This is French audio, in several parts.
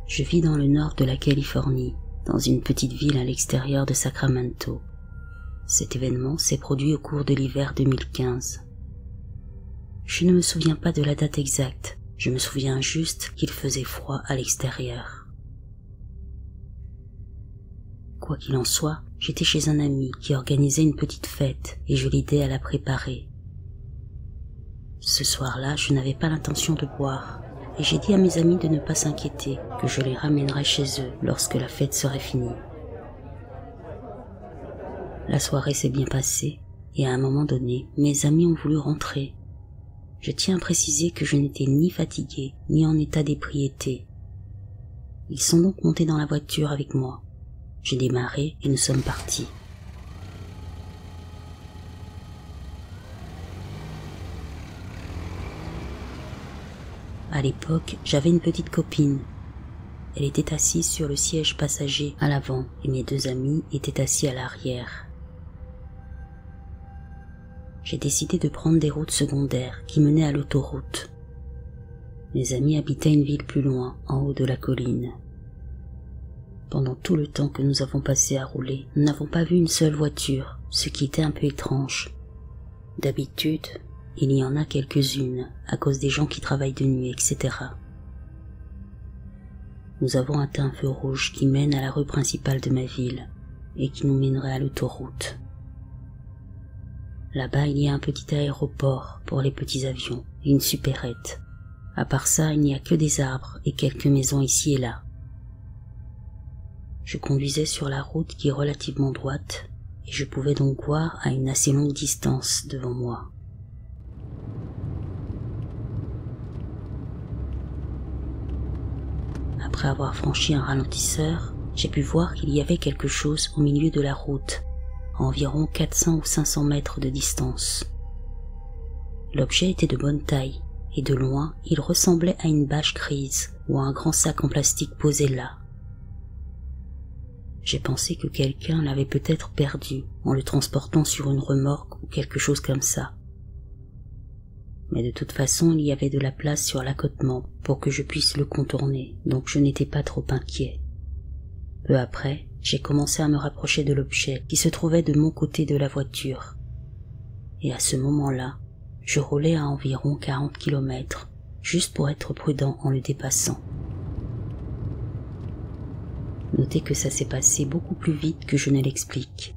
Je vis dans le nord de la Californie, dans une petite ville à l'extérieur de Sacramento. Cet événement s'est produit au cours de l'hiver 2015. Je ne me souviens pas de la date exacte, je me souviens juste qu'il faisait froid à l'extérieur. Quoi qu'il en soit, j'étais chez un ami qui organisait une petite fête et je l'aidais à la préparer. Ce soir-là, je n'avais pas l'intention de boire et j'ai dit à mes amis de ne pas s'inquiéter, que je les ramènerais chez eux lorsque la fête serait finie. La soirée s'est bien passée et à un moment donné, mes amis ont voulu rentrer. Je tiens à préciser que je n'étais ni fatigué ni en état d'ébriété. Ils sont donc montés dans la voiture avec moi. J'ai démarré et nous sommes partis. À l'époque, j'avais une petite copine. Elle était assise sur le siège passager à l'avant et mes deux amis étaient assis à l'arrière. J'ai décidé de prendre des routes secondaires qui menaient à l'autoroute. Mes amis habitaient une ville plus loin, en haut de la colline. Pendant tout le temps que nous avons passé à rouler, nous n'avons pas vu une seule voiture, ce qui était un peu étrange. D'habitude, il y en a quelques-unes, à cause des gens qui travaillent de nuit, etc. Nous avons atteint un feu rouge qui mène à la rue principale de ma ville, et qui nous mènerait à l'autoroute. Là-bas, il y a un petit aéroport pour les petits avions, et une supérette. À part ça, il n'y a que des arbres et quelques maisons ici et là. Je conduisais sur la route qui est relativement droite, et je pouvais donc voir à une assez longue distance devant moi. Après avoir franchi un ralentisseur, j'ai pu voir qu'il y avait quelque chose au milieu de la route, à environ 400 ou 500 mètres de distance. L'objet était de bonne taille, et de loin, il ressemblait à une bâche grise ou à un grand sac en plastique posé là. J'ai pensé que quelqu'un l'avait peut-être perdu en le transportant sur une remorque ou quelque chose comme ça. Mais de toute façon, il y avait de la place sur l'accotement pour que je puisse le contourner, donc je n'étais pas trop inquiet. Peu après, j'ai commencé à me rapprocher de l'objet qui se trouvait de mon côté de la voiture. Et à ce moment-là, je roulais à environ 40 km, juste pour être prudent en le dépassant. Notez que ça s'est passé beaucoup plus vite que je ne l'explique.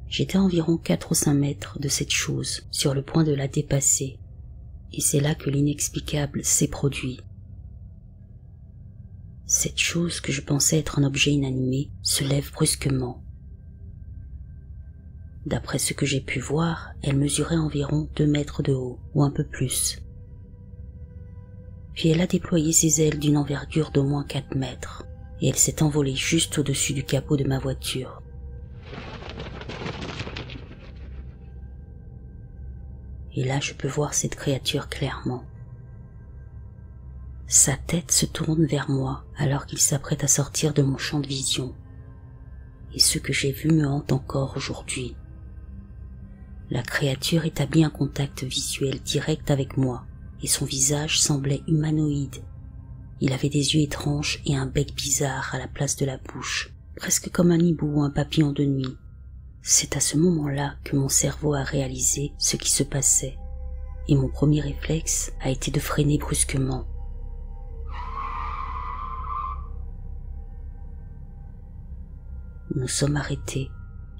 J'étais à environ 4 ou 5 mètres de cette chose, sur le point de la dépasser, et c'est là que l'inexplicable s'est produit. Cette chose que je pensais être un objet inanimé se lève brusquement. D'après ce que j'ai pu voir, elle mesurait environ 2 mètres de haut, ou un peu plus. Puis elle a déployé ses ailes d'une envergure d'au moins 4 mètres, et elle s'est envolée juste au-dessus du capot de ma voiture. Et là, je peux voir cette créature clairement. Sa tête se tourne vers moi alors qu'il s'apprête à sortir de mon champ de vision. Et ce que j'ai vu me hante encore aujourd'hui. La créature établit un contact visuel direct avec moi, et son visage semblait humanoïde. Il avait des yeux étranges et un bec bizarre à la place de la bouche, presque comme un hibou ou un papillon de nuit. C'est à ce moment-là que mon cerveau a réalisé ce qui se passait, et mon premier réflexe a été de freiner brusquement. Nous sommes arrêtés,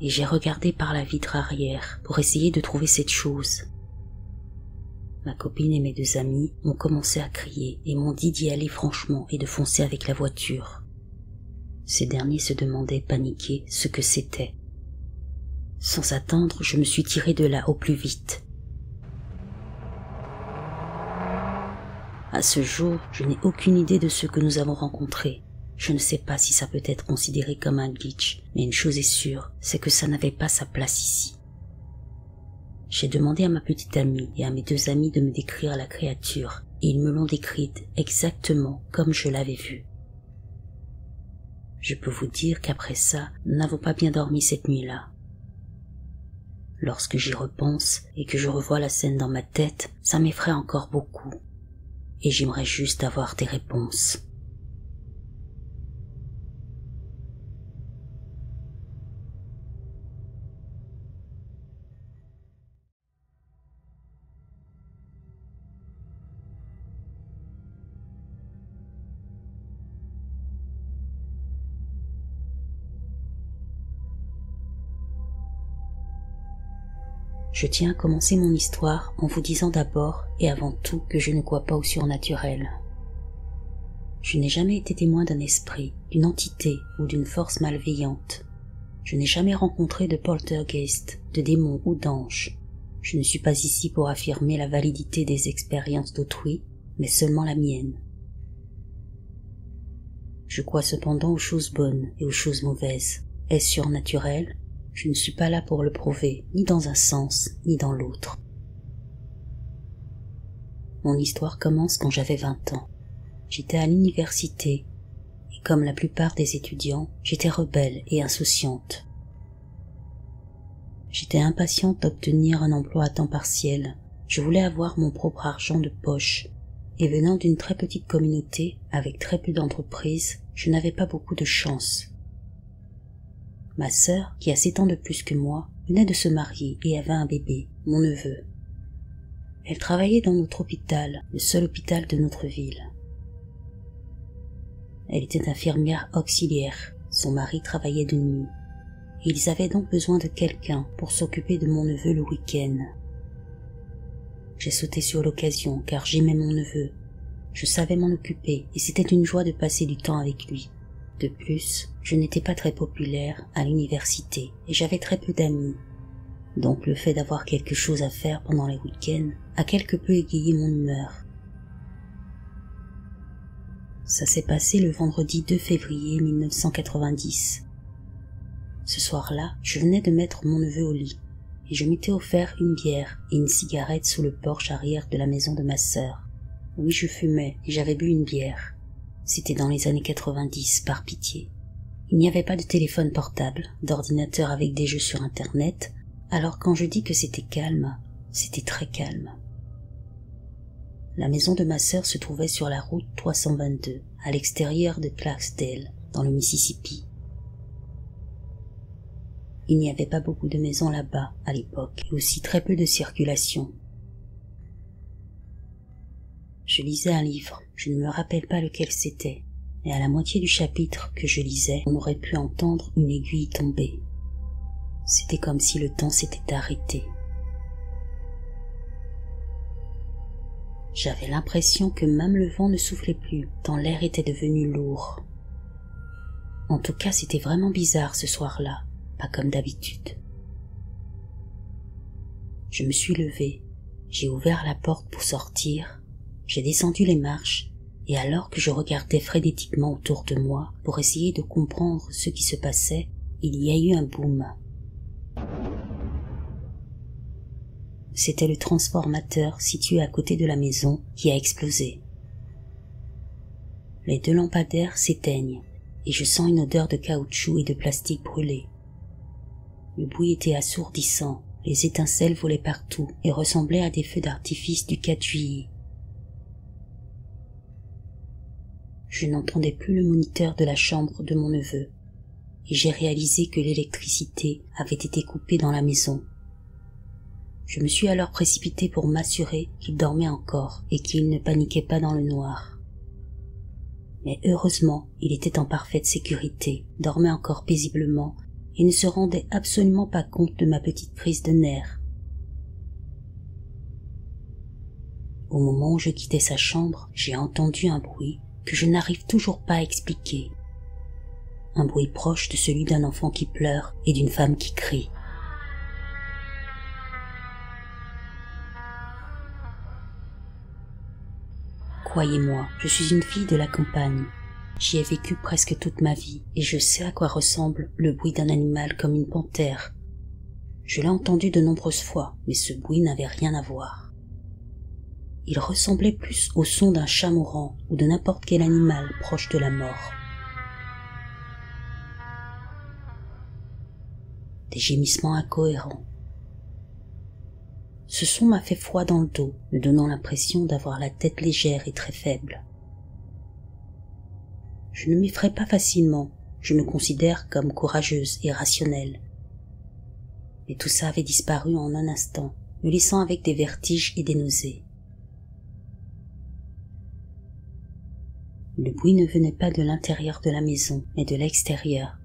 et j'ai regardé par la vitre arrière pour essayer de trouver cette chose. Ma copine et mes deux amis ont commencé à crier et m'ont dit d'y aller franchement et de foncer avec la voiture. Ces derniers se demandaient paniqués ce que c'était. Sans attendre, je me suis tiré de là au plus vite. À ce jour, je n'ai aucune idée de ce que nous avons rencontré. Je ne sais pas si ça peut être considéré comme un glitch, mais une chose est sûre, c'est que ça n'avait pas sa place ici. J'ai demandé à ma petite amie et à mes deux amis de me décrire la créature, et ils me l'ont décrite exactement comme je l'avais vue. Je peux vous dire qu'après ça, nous n'avons pas bien dormi cette nuit-là. Lorsque j'y repense et que je revois la scène dans ma tête, ça m'effraie encore beaucoup. et j'aimerais juste avoir des réponses. Je tiens à commencer mon histoire en vous disant d'abord et avant tout que je ne crois pas au surnaturel. Je n'ai jamais été témoin d'un esprit, d'une entité ou d'une force malveillante. Je n'ai jamais rencontré de poltergeist, de démons ou d'anges. Je ne suis pas ici pour affirmer la validité des expériences d'autrui, mais seulement la mienne. Je crois cependant aux choses bonnes et aux choses mauvaises. Est-ce surnaturel ? Je ne suis pas là pour le prouver, ni dans un sens, ni dans l'autre. Mon histoire commence quand j'avais 20 ans. J'étais à l'université, et comme la plupart des étudiants, j'étais rebelle et insouciante. J'étais impatiente d'obtenir un emploi à temps partiel. Je voulais avoir mon propre argent de poche, et venant d'une très petite communauté, avec très peu d'entreprises, je n'avais pas beaucoup de chance. Ma sœur, qui a 7 ans de plus que moi, venait de se marier et avait un bébé, mon neveu. Elle travaillait dans notre hôpital, le seul hôpital de notre ville. Elle était infirmière auxiliaire, son mari travaillait de nuit, et ils avaient donc besoin de quelqu'un pour s'occuper de mon neveu le week-end. J'ai sauté sur l'occasion car j'aimais mon neveu. Je savais m'en occuper et c'était une joie de passer du temps avec lui. De plus, je n'étais pas très populaire à l'université et j'avais très peu d'amis. Donc le fait d'avoir quelque chose à faire pendant les week-ends a quelque peu égayé mon humeur. Ça s'est passé le vendredi 2 février 1990. Ce soir-là, je venais de mettre mon neveu au lit et je m'étais offert une bière et une cigarette sous le porche arrière de la maison de ma sœur. Oui, je fumais et j'avais bu une bière. C'était dans les années 90, par pitié. Il n'y avait pas de téléphone portable, d'ordinateur avec des jeux sur Internet, alors quand je dis que c'était calme, c'était très calme. La maison de ma sœur se trouvait sur la route 322, à l'extérieur de Clarksdale, dans le Mississippi. Il n'y avait pas beaucoup de maisons là-bas à l'époque, et aussi très peu de circulation. Je lisais un livre, je ne me rappelle pas lequel c'était, et à la moitié du chapitre que je lisais, on aurait pu entendre une aiguille tomber. C'était comme si le temps s'était arrêté. J'avais l'impression que même le vent ne soufflait plus, tant l'air était devenu lourd. En tout cas, c'était vraiment bizarre ce soir-là, pas comme d'habitude. Je me suis levée, j'ai ouvert la porte pour sortir, j'ai descendu les marches, et alors que je regardais frénétiquement autour de moi pour essayer de comprendre ce qui se passait, il y a eu un boom. C'était le transformateur situé à côté de la maison qui a explosé. Les 2 lampadaires s'éteignent et je sens une odeur de caoutchouc et de plastique brûlé. Le bruit était assourdissant, les étincelles volaient partout et ressemblaient à des feux d'artifice du 4 juillet. Je n'entendais plus le moniteur de la chambre de mon neveu et j'ai réalisé que l'électricité avait été coupée dans la maison. Je me suis alors précipitée pour m'assurer qu'il dormait encore et qu'il ne paniquait pas dans le noir. Mais heureusement, il était en parfaite sécurité, dormait encore paisiblement et ne se rendait absolument pas compte de ma petite prise de nerfs. Au moment où je quittais sa chambre, j'ai entendu un bruit que je n'arrive toujours pas à expliquer. Un bruit proche de celui d'un enfant qui pleure et d'une femme qui crie. Croyez-moi, je suis une fille de la campagne. J'y ai vécu presque toute ma vie et je sais à quoi ressemble le bruit d'un animal comme une panthère. Je l'ai entendu de nombreuses fois, mais ce bruit n'avait rien à voir. Il ressemblait plus au son d'un chat mourant ou de n'importe quel animal proche de la mort. Des gémissements incohérents. Ce son m'a fait froid dans le dos, me donnant l'impression d'avoir la tête légère et très faible. Je ne m'effraie pas facilement, je me considère comme courageuse et rationnelle. Mais tout ça avait disparu en un instant, me laissant avec des vertiges et des nausées. Le bruit ne venait pas de l'intérieur de la maison, mais de l'extérieur,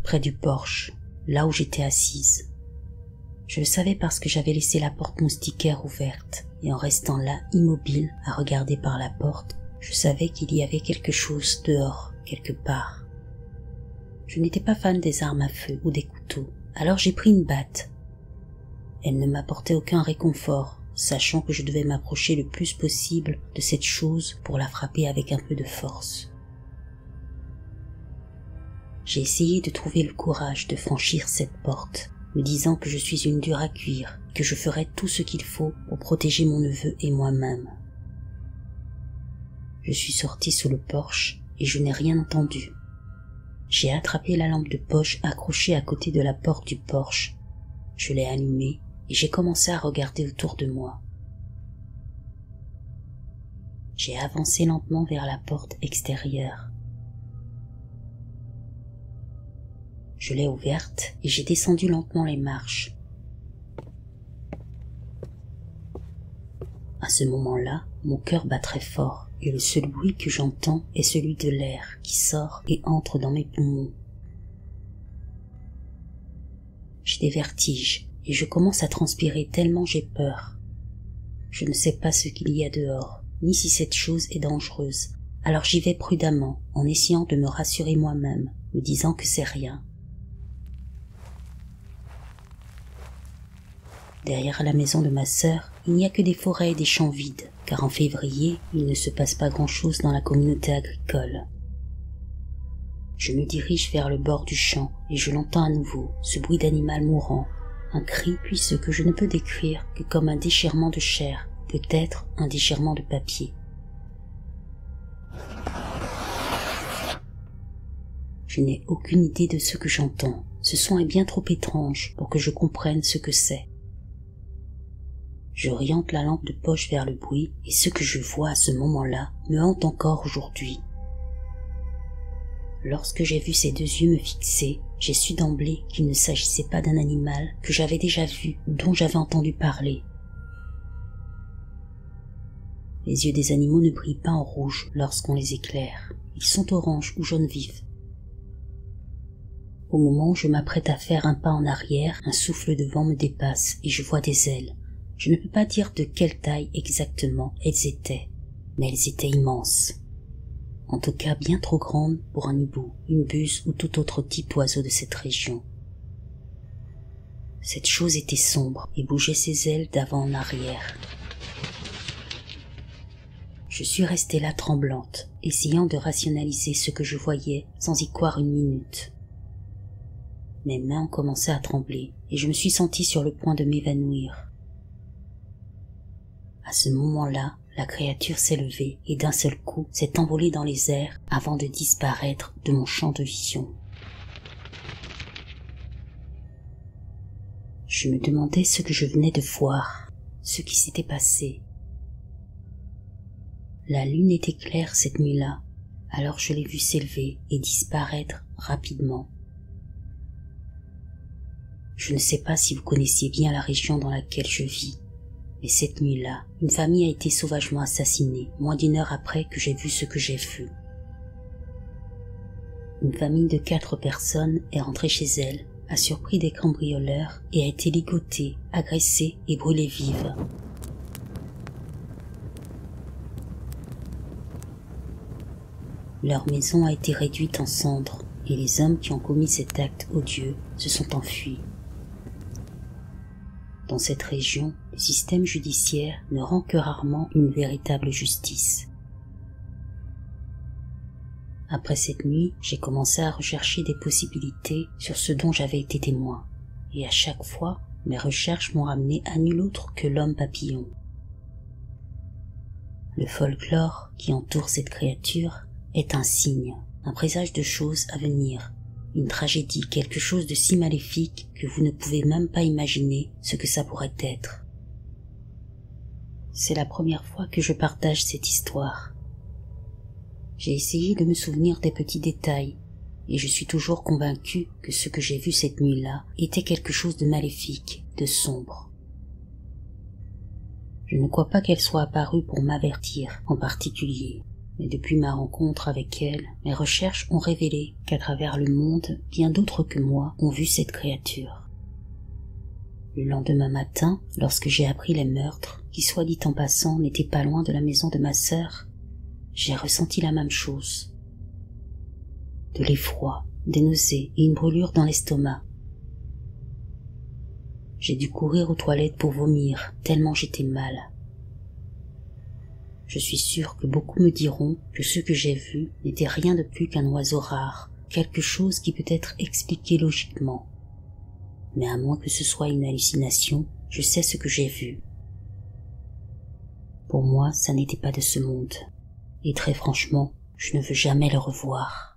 près du porche, là où j'étais assise. Je le savais parce que j'avais laissé la porte moustiquaire ouverte, et en restant là, immobile, à regarder par la porte, je savais qu'il y avait quelque chose dehors, quelque part. Je n'étais pas fan des armes à feu ou des couteaux, alors j'ai pris une batte. Elle ne m'apportait aucun réconfort, sachant que je devais m'approcher le plus possible de cette chose pour la frapper avec un peu de force. J'ai essayé de trouver le courage de franchir cette porte, me disant que je suis une dure à cuire, que je ferai tout ce qu'il faut pour protéger mon neveu et moi-même. Je suis sortie sous le porche et je n'ai rien entendu. J'ai attrapé la lampe de poche accrochée à côté de la porte du porche. Je l'ai allumée et j'ai commencé à regarder autour de moi. J'ai avancé lentement vers la porte extérieure. Je l'ai ouverte et j'ai descendu lentement les marches. À ce moment-là, mon cœur bat très fort et le seul bruit que j'entends est celui de l'air qui sort et entre dans mes poumons. J'ai des vertiges et je commence à transpirer tellement j'ai peur. Je ne sais pas ce qu'il y a dehors, ni si cette chose est dangereuse, alors j'y vais prudemment en essayant de me rassurer moi-même, me disant que c'est rien. Derrière la maison de ma sœur, il n'y a que des forêts et des champs vides, car en février, il ne se passe pas grand-chose dans la communauté agricole. Je me dirige vers le bord du champ et je l'entends à nouveau, ce bruit d'animal mourant, un cri puis ce que je ne peux décrire que comme un déchirement de chair, peut-être un déchirement de papier. Je n'ai aucune idée de ce que j'entends, ce son est bien trop étrange pour que je comprenne ce que c'est. J'oriente la lampe de poche vers le bruit et ce que je vois à ce moment-là me hante encore aujourd'hui. Lorsque j'ai vu ces deux yeux me fixer, j'ai su d'emblée qu'il ne s'agissait pas d'un animal que j'avais déjà vu ou dont j'avais entendu parler. Les yeux des animaux ne brillent pas en rouge lorsqu'on les éclaire, ils sont orange ou jaune vif. Au moment où je m'apprête à faire un pas en arrière, un souffle de vent me dépasse et je vois des ailes. Je ne peux pas dire de quelle taille exactement elles étaient, mais elles étaient immenses. En tout cas bien trop grandes pour un hibou, une buse ou tout autre type d'oiseau de cette région. Cette chose était sombre et bougeait ses ailes d'avant en arrière. Je suis restée là tremblante, essayant de rationaliser ce que je voyais sans y croire une minute. Mes mains ont commencé à trembler et je me suis sentie sur le point de m'évanouir. À ce moment-là, la créature s'est levée et d'un seul coup s'est envolée dans les airs avant de disparaître de mon champ de vision. Je me demandais ce que je venais de voir, ce qui s'était passé. La lune était claire cette nuit-là, alors je l'ai vue s'élever et disparaître rapidement. Je ne sais pas si vous connaissiez bien la région dans laquelle je vis. Mais cette nuit-là, une famille a été sauvagement assassinée, moins d'1 heure après que j'ai vu ce que j'ai vu. Une famille de 4 personnes est rentrée chez elle, a surpris des cambrioleurs et a été ligotée, agressée et brûlée vive. Leur maison a été réduite en cendres et les hommes qui ont commis cet acte odieux se sont enfuis. Dans cette région, le système judiciaire ne rend que rarement une véritable justice. Après cette nuit, j'ai commencé à rechercher des possibilités sur ce dont j'avais été témoin, et à chaque fois, mes recherches m'ont ramené à nul autre que l'homme papillon. Le folklore qui entoure cette créature est un signe, un présage de choses à venir, une tragédie, quelque chose de si maléfique que vous ne pouvez même pas imaginer ce que ça pourrait être. C'est la première fois que je partage cette histoire. J'ai essayé de me souvenir des petits détails, et je suis toujours convaincue que ce que j'ai vu cette nuit-là était quelque chose de maléfique, de sombre. Je ne crois pas qu'elle soit apparue pour m'avertir en particulier, mais depuis ma rencontre avec elle, mes recherches ont révélé qu'à travers le monde, bien d'autres que moi ont vu cette créature. Le lendemain matin, lorsque j'ai appris les meurtres, qui soit dit en passant n'étaient pas loin de la maison de ma sœur, j'ai ressenti la même chose. De l'effroi, des nausées et une brûlure dans l'estomac. J'ai dû courir aux toilettes pour vomir, tellement j'étais mal. Je suis sûre que beaucoup me diront que ce que j'ai vu n'était rien de plus qu'un oiseau rare, quelque chose qui peut être expliqué logiquement. Mais à moins que ce soit une hallucination, je sais ce que j'ai vu. Pour moi, ça n'était pas de ce monde. Et très franchement, je ne veux jamais le revoir.